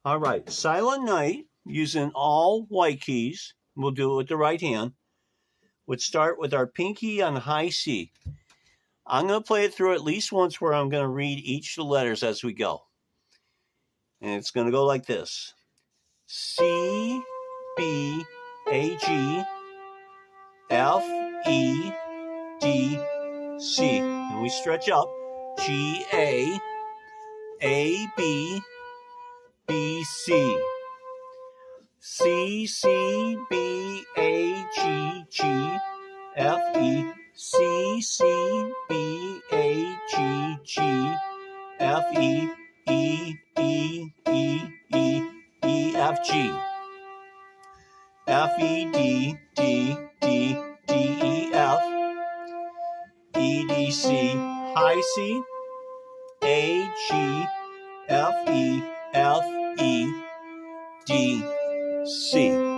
All right, Silent Night, using all white keys, we'll do it with the right hand, would start with our pinky on high C. I'm going to play it through at least once where I'm going to read each of the letters as we go. And it's going to go like this: C, B, A, G, F, E, D, C. And we stretch up: G, A, B, B, C. C, C, B, A, G, G, F, E, C, C, B, A, G, G, F, E, E, E, E, E, E, F, G, F, E, D, D, D, D, E, F, E, D, C, high C, A, G, F, E, F, E, D, C.